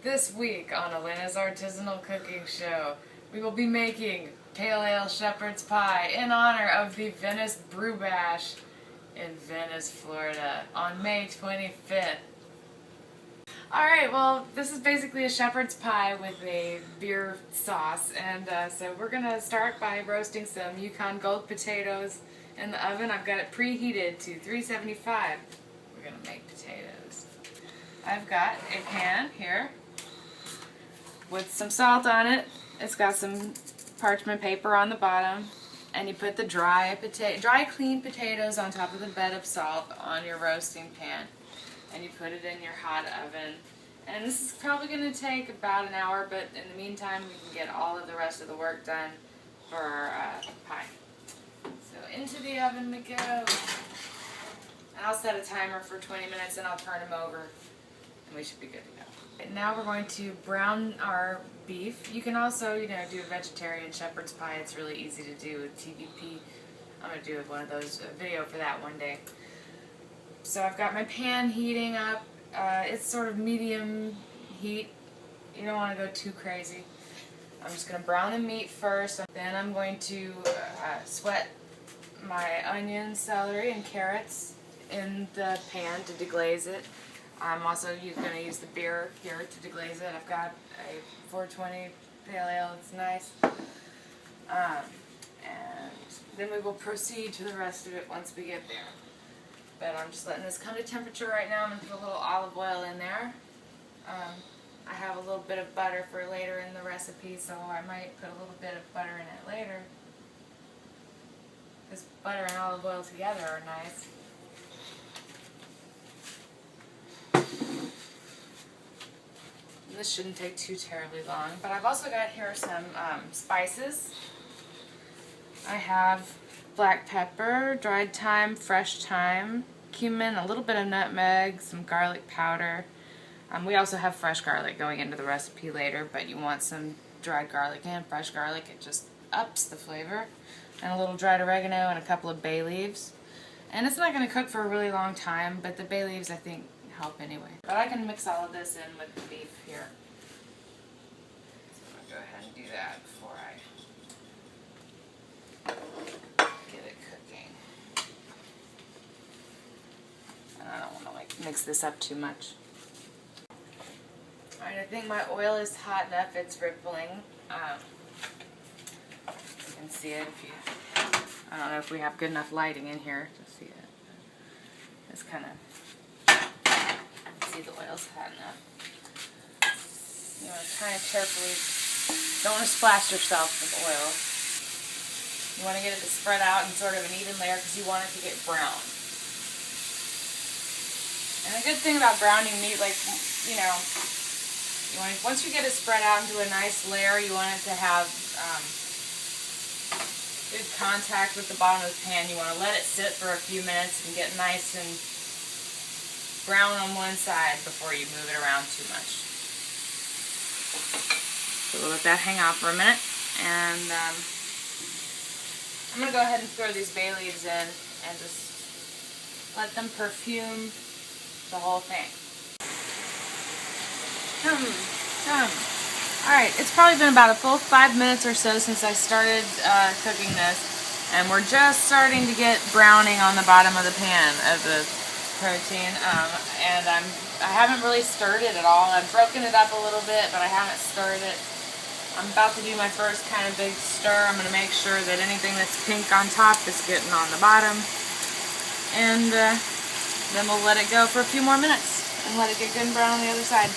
This week on Elena's Artisanal Cooking Show, we will be making Pale Ale Shepherd's Pie in honor of the Venice Brew Bash in Venice, Florida on May 25th. Alright, well, this is basically a shepherd's pie with a beer sauce, and so we're going to start by roasting some Yukon Gold potatoes in the oven. I've got it preheated to 375. We're going to make potatoes. I've got a pan here with some salt on it. It's got some parchment paper on the bottom, and you put the dry clean potatoes on top of the bed of salt on your roasting pan, and you put it in your hot oven. And this is probably going to take about an hour, but in the meantime we can get all of the rest of the work done for our pie. So into the oven we go, and I'll set a timer for 20 minutes and I'll turn them over and we should be good to go. Now we're going to brown our beef. You can also, do a vegetarian shepherd's pie. It's really easy to do with TVP. I'm going to do one of those, a video for that one day. So I've got my pan heating up. It's sort of medium heat. You don't want to go too crazy. I'm just going to brown the meat first. Then I'm going to sweat my onions, celery, and carrots in the pan to deglaze it. I'm also going to use the beer here to deglaze it. I've got a 420 Pale Ale. It's nice. And then we will proceed to the rest of it once we get there. But I'm just letting this come to temperature right now. I'm going to put a little olive oil in there. I have a little bit of butter for later in the recipe, so I might put a little bit of butter in it later. Because butter and olive oil together are nice. This shouldn't take too terribly long, but I've also got here some spices. I have black pepper, dried thyme, fresh thyme, cumin, a little bit of nutmeg, some garlic powder. We also have fresh garlic going into the recipe later, but you want some dried garlic and fresh garlic. It just ups the flavor. And a little dried oregano and a couple of bay leaves. And it's not going to cook for a really long time, but the bay leaves I think help anyway. But I can mix all of this in with the beef here. So I'm going to go ahead and do that before I get it cooking. And I don't want to mix this up too much. Alright, I think my oil is hot enough, it's rippling. You can see it if you, I don't know if we have good enough lighting in here to see it. It's kind of, see the oil's hot enough. You want to kind of carefully, don't want to splash yourself with oil. You want to get it to spread out in sort of an even layer because you want it to get brown. And the good thing about browning meat, once you get it spread out into a nice layer, you want it to have good contact with the bottom of the pan. You want to let it sit for a few minutes and get nice and brown on one side before you move it around too much. So we'll let that hang out for a minute, and I'm going to go ahead and throw these bay leaves in and just let them perfume the whole thing. Alright, it's probably been about a full 5 minutes or so since I started cooking this, and we're just starting to get browning on the bottom of the pan of the protein, and I haven't really stirred it at all. I've broken it up a little bit, but I haven't stirred it. I'm about to do my first kind of big stir. I'm going to make sure that anything that's pink on top is getting on the bottom, and then we'll let it go for a few more minutes and let it get good and brown on the other side.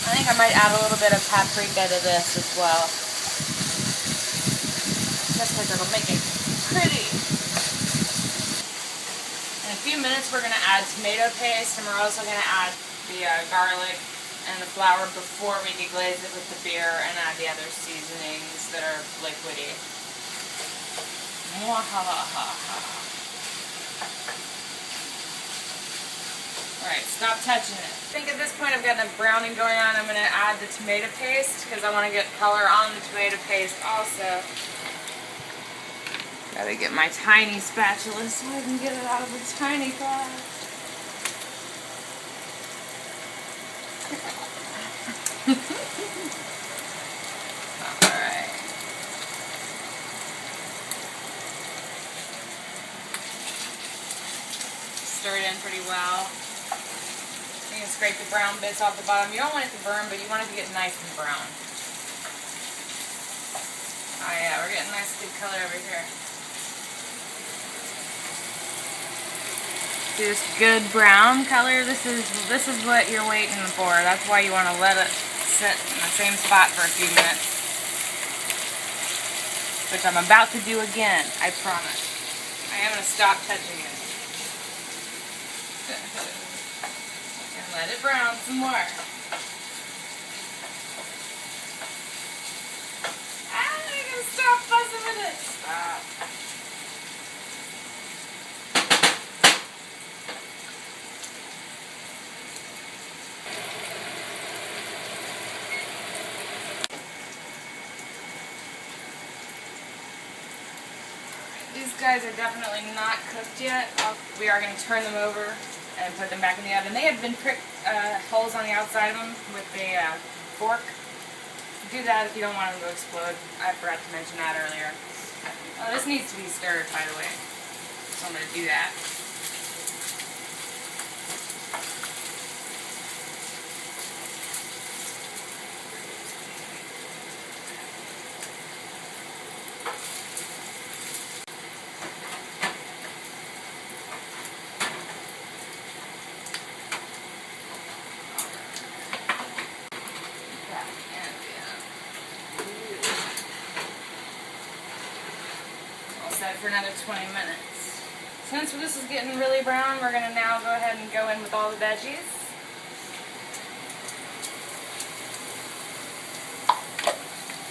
I think I might add a little bit of paprika to this as well, just because it'll make it pretty. In a few minutes we're going to add tomato paste, and we're also going to add the garlic and the flour before we deglaze it with the beer, and add the other seasonings that are liquidy. Alright, stop touching it. I think at this point I've got enough browning going on. I'm going to add the tomato paste because I want to get color on the tomato paste also. Gotta get my tiny spatula so I can get it out of the tiny pot. Alright. Stir it in pretty well. You can scrape the brown bits off the bottom. You don't want it to burn, but you want it to get nice and brown. Oh yeah, we're getting nice good color over here. See this good brown color? This is what you're waiting for. That's why you want to let it sit in the same spot for a few minutes. Which I'm about to do again, I promise. I am going to stop touching it. And let it brown some more. I'm going to stop fussing with it. Stop. These guys are definitely not cooked yet. We are going to turn them over and put them back in the oven. They have been pricked holes on the outside of them with a fork. Do that if you don't want them to explode. I forgot to mention that earlier. This needs to be stirred, by the way. So I'm going to do that. Set for another 20 minutes. Since this is getting really brown, we're going to now go ahead and go in with all the veggies.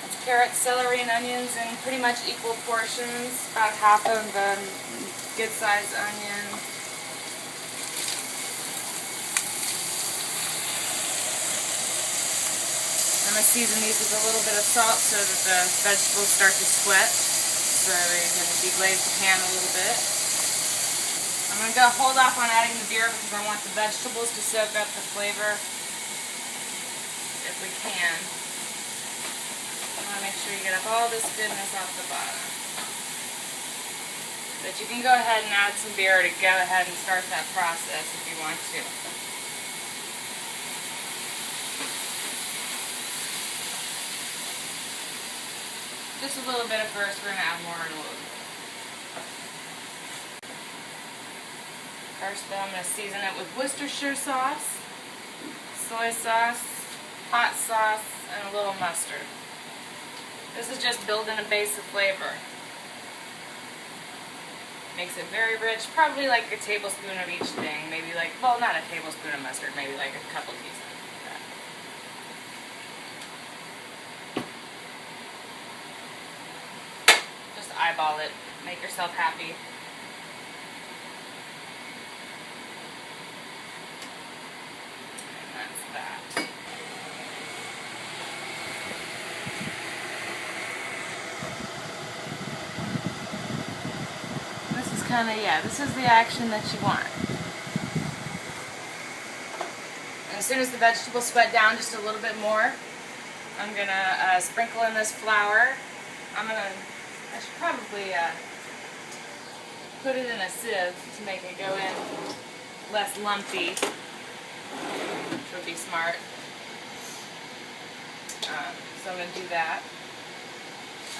It's carrots, celery, and onions in pretty much equal portions. About half of a good-sized onion. I'm going to season these with a little bit of salt so that the vegetables start to sweat. So they can deglaze the pan a little bit. I'm going to hold off on adding the beer because I want the vegetables to soak up the flavor if we can. I want to make sure you get up all this goodness off the bottom. But you can go ahead and add some beer to go ahead and start that process if you want to. Just a little bit at first, we're going to add more in a little bit. First though, I'm going to season it with Worcestershire sauce, soy sauce, hot sauce, and a little mustard. This is just building a base of flavor. Makes it very rich, probably like a tablespoon of each thing, maybe like, well, not a tablespoon of mustard, maybe like a couple teaspoons. Eyeball it. Make yourself happy. And that's that. This is kind of, yeah, this is the action that you want. And as soon as the vegetables sweat down just a little bit more, I'm going to sprinkle in this flour. I should probably put it in a sieve to make it go in less lumpy, which would be smart. So I'm going to do that.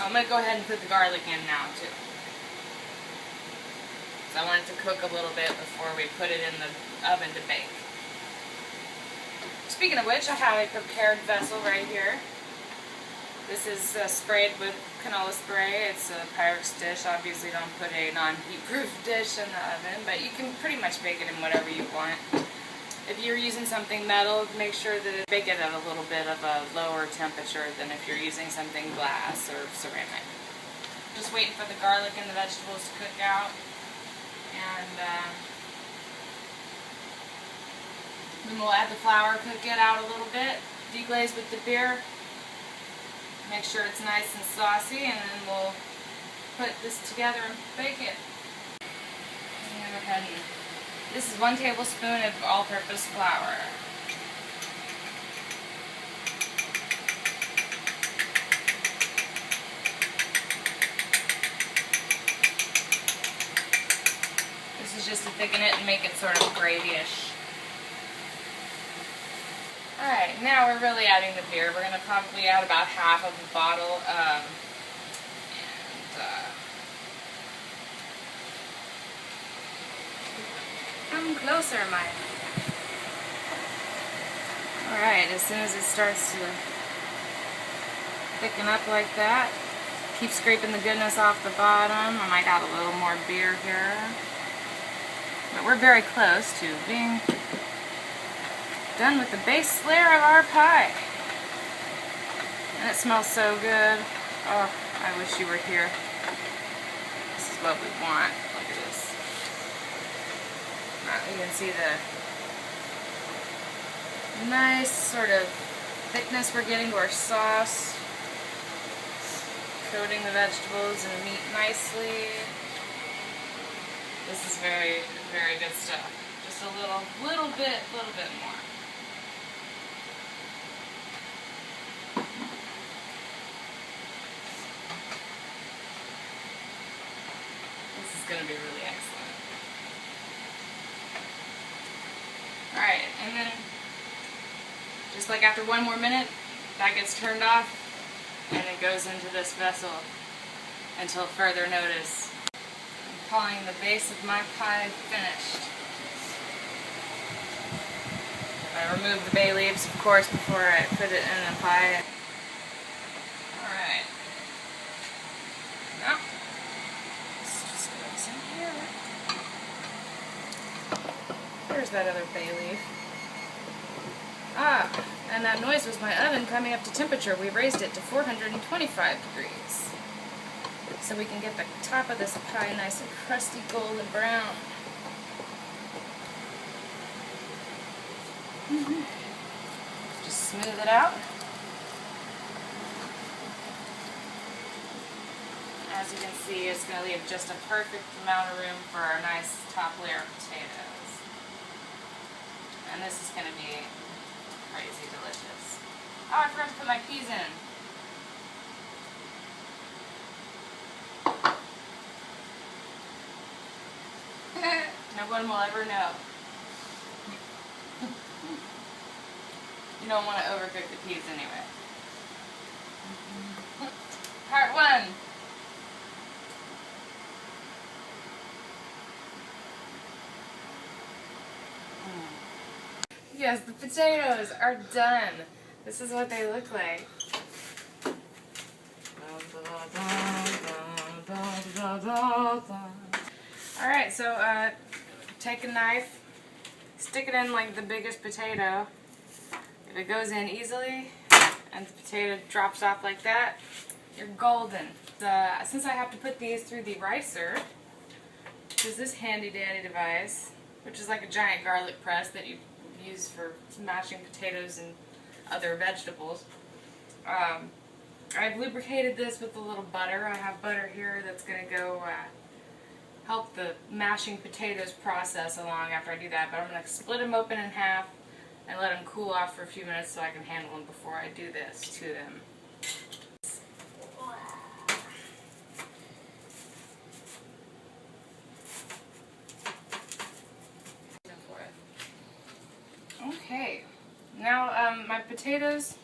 I'm going to go ahead and put the garlic in now too. So I want it to cook a little bit before we put it in the oven to bake. Speaking of which, I have a prepared vessel right here. This is sprayed with canola spray. It's a Pyrex dish. Obviously don't put a non-heat-proof dish in the oven, but you can pretty much bake it in whatever you want. If you're using something metal, make sure that it bake it at a little bit of a lower temperature than if you're using something glass or ceramic. Just waiting for the garlic and the vegetables to cook out. And then we'll add the flour, cook it out a little bit, deglaze with the beer. Make sure it's nice and saucy, and then we'll put this together and bake it. This is 1 tablespoon of all-purpose flour. make it sort of gravy-ish. Alright, now we're really adding the beer. We're going to probably add about half of a bottle. Come closer, Mike. Alright, as soon as it starts to thicken up like that, keep scraping the goodness off the bottom. I might add a little more beer here. But we're very close to being done with the base layer of our pie. And it smells so good. Oh, I wish you were here. This is what we want. Look at this. You can see the nice sort of thickness we're getting to our sauce. Coating the vegetables and the meat nicely. This is very, very good stuff. Just a little bit more. This is going to be really excellent. Alright, and then just like after one more minute, that gets turned off and it goes into this vessel until further notice. I'm calling the base of my pie finished. I remove the bay leaves, of course, before I put it in the pie. Alright. Now, this just goes in here. There's that other bay leaf. Ah, and that noise was my oven coming up to temperature. We raised it to 425 degrees. So we can get the top of this pie nice and crusty golden brown. Just smooth it out. As you can see, it's going to leave just a perfect amount of room for our nice top layer of potatoes. And this is going to be crazy delicious. Oh, I forgot to put my peas in. No one will ever know. You don't want to overcook the peas anyway. Part 1. Yes, the potatoes are done. This is what they look like. Alright, so take a knife, stick it in like the biggest potato. If it goes in easily and the potato drops off like that, you're golden. Since I have to put these through the ricer, which is this handy dandy device, which is like a giant garlic press that you use for mashing potatoes and other vegetables. I've lubricated this with a little butter. I have butter here that's going to go help the mashing potatoes process along after I do that, but I'm going to split them open in half and let them cool off for a few minutes so I can handle them before I do this to them. Okay, now my potatoes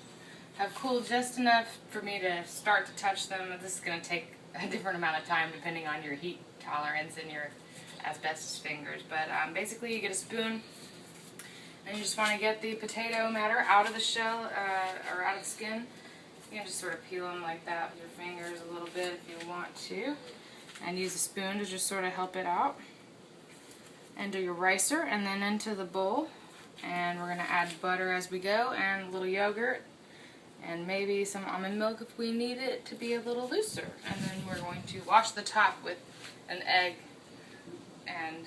have cooled just enough for me to start to touch them. This is going to take a different amount of time depending on your heat tolerance and your asbestos fingers. But basically you get a spoon and you just want to get the potato matter out of the shell or out of the skin. You can just sort of peel them like that with your fingers a little bit if you want to. And use a spoon to just sort of help it out. Into your ricer and then into the bowl. And we're going to add butter as we go and a little yogurt and maybe some almond milk if we need it to be a little looser. And then we're going to wash the top with an egg and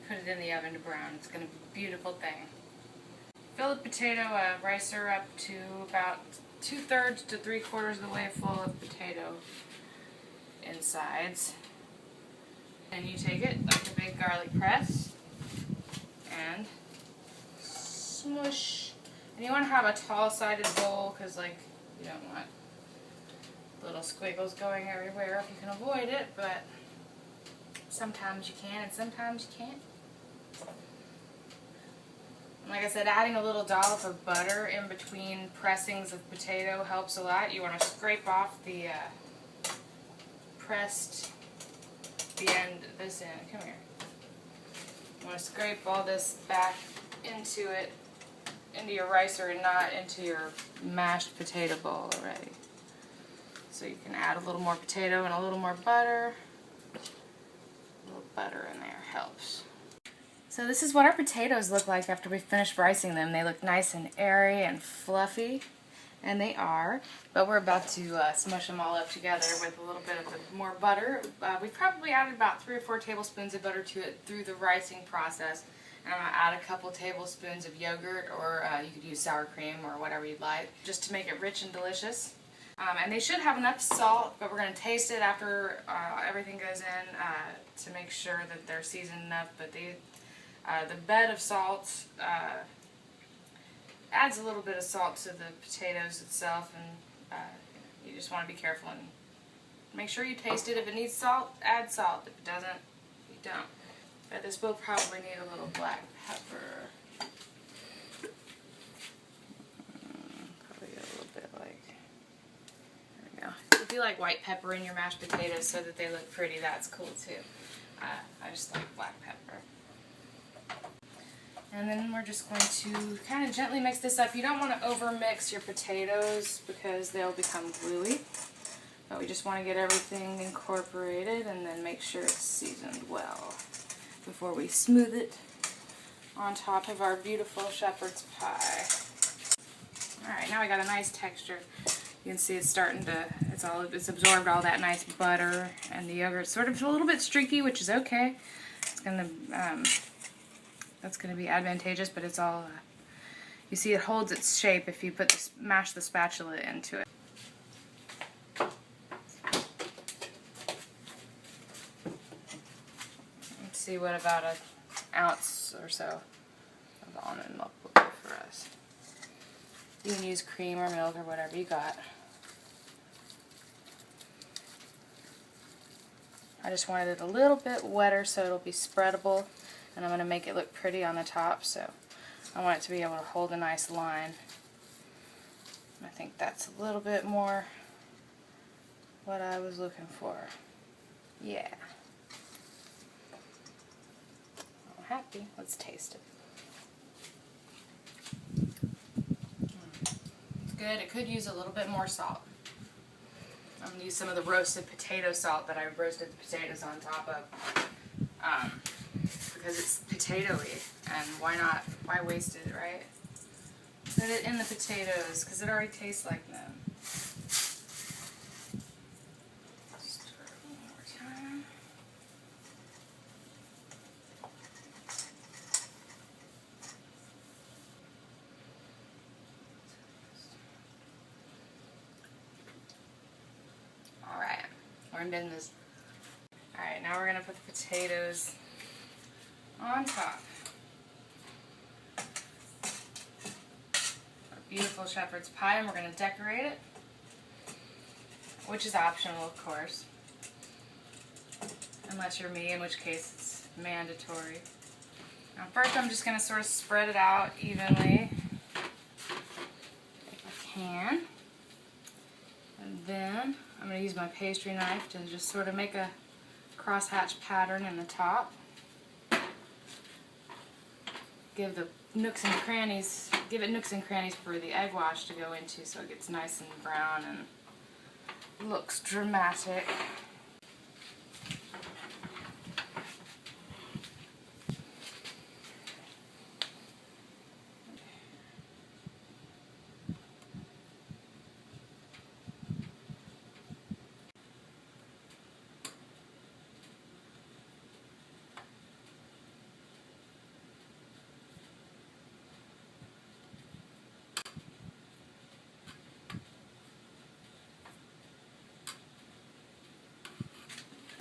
put it in the oven to brown. It's going to be a beautiful thing. Fill the potato ricer up to about 2/3 to 3/4 of the way full of potato insides. And you take it like a big garlic press and smush. And you want to have a tall-sided bowl because, like, you don't want little squiggles going everywhere if you can avoid it, but sometimes you can and sometimes you can't. Like I said, adding a little dollop of butter in between pressings of potato helps a lot. You want to scrape off the this end. Come here. You want to scrape all this back into your ricer and not into your mashed potato bowl already. So you can add a little more potato and a little more butter. A little butter in there helps. So this is what our potatoes look like after we finish ricing them. They look nice and airy and fluffy, and they are, but we're about to smush them all up together with a little bit of more butter. We probably added about 3 or 4 tablespoons of butter to it through the ricing process, and I'm going to add a couple tablespoons of yogurt, or you could use sour cream or whatever you'd like, just to make it rich and delicious. And they should have enough salt, but we're going to taste it after everything goes in to make sure that they're seasoned enough. But the bed of salt adds a little bit of salt to the potatoes itself, and you just want to be careful and make sure you taste it. If it needs salt, add salt. If it doesn't, you don't. But this will probably need a little black pepper. Probably a little bit like, there we go. If you like white pepper in your mashed potatoes so that they look pretty, that's cool too. I just like black pepper. And then we're just going to kind of gently mix this up. You don't want to over-mix your potatoes because they'll become gluey. But we just want to get everything incorporated and then make sure it's seasoned well before we smooth it on top of our beautiful shepherd's pie. Alright, now we got a nice texture. You can see it's starting to, it's absorbed all that nice butter and the yogurt. It's sort of a little bit streaky, which is okay. It's going to, that's going to be advantageous, but it's all, you see it holds its shape if you mash the spatula into it. Let's see what about an ounce or so of almond milk will do for us. You can use cream or milk or whatever you got. I just wanted it a little bit wetter so it'll be spreadable. And I'm going to make it look pretty on the top, so I want it to be able to hold a nice line. I think that's a little bit more what I was looking for. Yeah. I'm happy. Let's taste it. It's good. It could use a little bit more salt. I'm going to use some of the roasted potato salt that I roasted the potatoes on top of. Because it's potatoey, and why not? Why waste it, right? Put it in the potatoes, because it already tastes like them. Stir it one more time. Alright, we're in business. Alright, now we're going to put the potatoes on top. Our beautiful shepherd's pie, and we're going to decorate it, which is optional, of course, unless you're me, in which case it's mandatory. Now first I'm just going to sort of spread it out evenly, if I can, and then I'm going to use my pastry knife to just sort of make a crosshatch pattern in the top. Give it nooks and crannies for the egg wash to go into so it gets nice and brown and looks dramatic.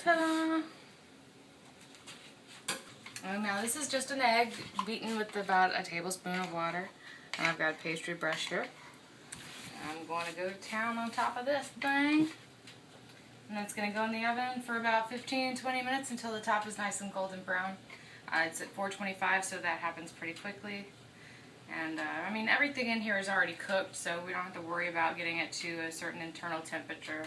Ta-da! And now this is just an egg beaten with about a tablespoon of water. And I've got a pastry brush here. I'm going to go to town on top of this thing. And it's going to go in the oven for about 15-20 minutes until the top is nice and golden brown. It's at 425, so that happens pretty quickly. And I mean, everything in here is already cooked, so we don't have to worry about getting it to a certain internal temperature.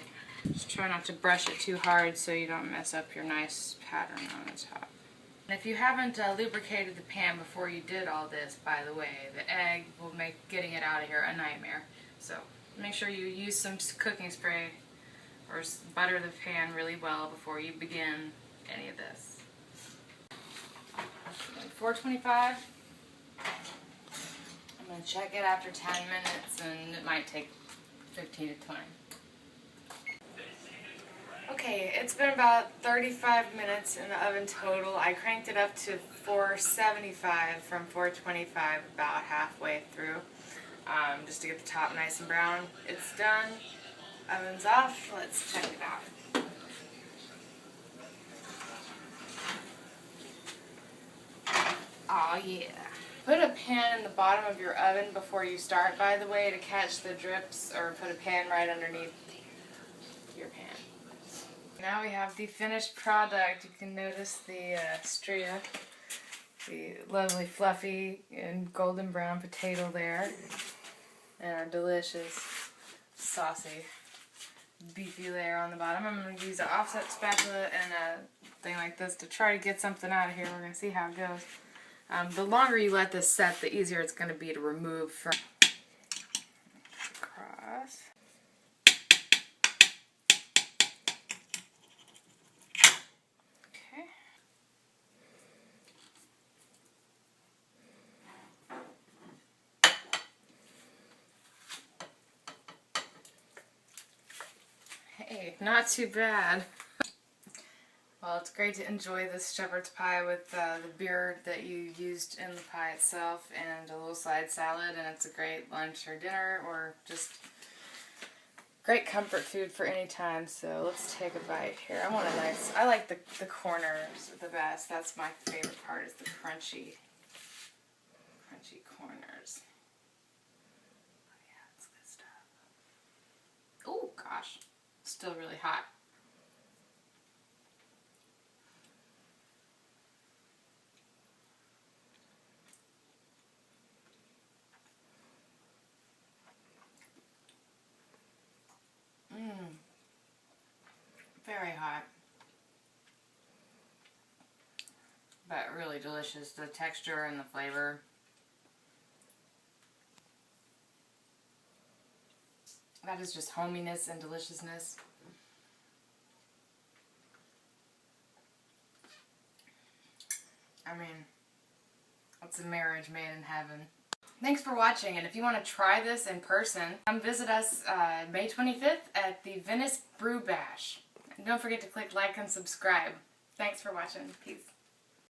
Just try not to brush it too hard so you don't mess up your nice pattern on the top. And if you haven't lubricated the pan before you did all this, by the way, the egg will make getting it out of here a nightmare. So make sure you use some cooking spray or butter the pan really well before you begin any of this. 425. I'm going to check it after 10 minutes, and it might take 15 to 20. Okay, it's been about 35 minutes in the oven total. I cranked it up to 475 from 425 about halfway through, just to get the top nice and brown. It's done. Oven's off. Let's check it out. Oh yeah. Put a pan in the bottom of your oven before you start, by the way, to catch the drips, or put a pan right underneath your pan. Now we have the finished product. You can notice the stria, the lovely fluffy and golden brown potato there, and our delicious saucy beefy layer on the bottom. I'm going to use an offset spatula and a thing like this to try to get something out of here. We're going to see how it goes. The longer you let this set, the easier it's going to be to remove from across. Okay. Hey, not too bad. Well, it's great to enjoy this shepherd's pie with the beer that you used in the pie itself and a little side salad, and it's a great lunch or dinner or just great comfort food for any time. So let's take a bite here. I want a nice, I like the corners the best. That's my favorite part, is the crunchy corners. Oh yeah, it's good stuff. Oh gosh, still really hot. Very hot, but really delicious. The texture and the flavor. That is just hominess and deliciousness. I mean, it's a marriage made in heaven. Thanks for watching, and if you want to try this in person, come visit us May 25th at the Venice Brew Bash. And don't forget to click like and subscribe. Thanks for watching. Peace.